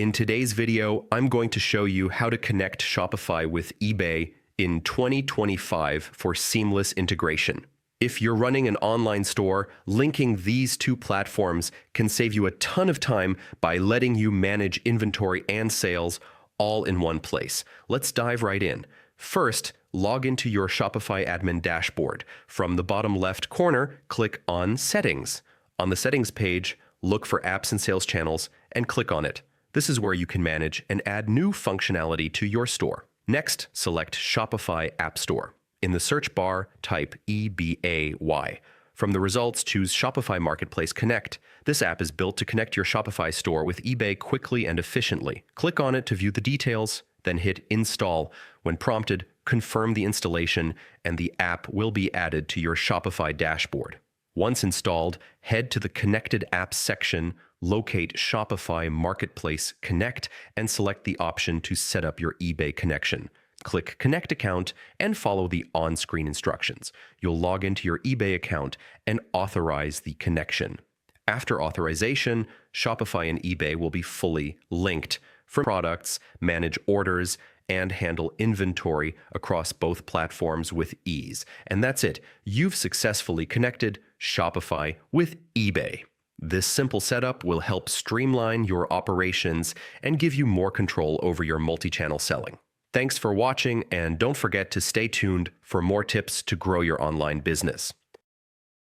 In today's video, I'm going to show you how to connect Shopify with eBay in 2025 for seamless integration. If you're running an online store, linking these two platforms can save you a ton of time by letting you manage inventory and sales all in one place. Let's dive right in. First, log into your Shopify admin dashboard. From the bottom left corner, click on Settings. On the Settings page, look for Apps and Sales Channels and click on it. This is where you can manage and add new functionality to your store. Next, select Shopify App Store. In the search bar, type EBAY. From the results, choose Shopify Marketplace Connect. This app is built to connect your Shopify store with eBay quickly and efficiently. Click on it to view the details, then hit Install. When prompted, confirm the installation, and the app will be added to your Shopify dashboard. Once installed, head to the Connected Apps section, locate Shopify Marketplace Connect, and select the option to set up your eBay connection. Click Connect Account and follow the on-screen instructions. You'll log into your eBay account and authorize the connection. After authorization, Shopify and eBay will be fully linked for products, manage orders, and handle inventory across both platforms with ease. And that's it. You've successfully connected Shopify with eBay. This simple setup will help streamline your operations and give you more control over your multi-channel selling. Thanks for watching, and don't forget to stay tuned for more tips to grow your online business.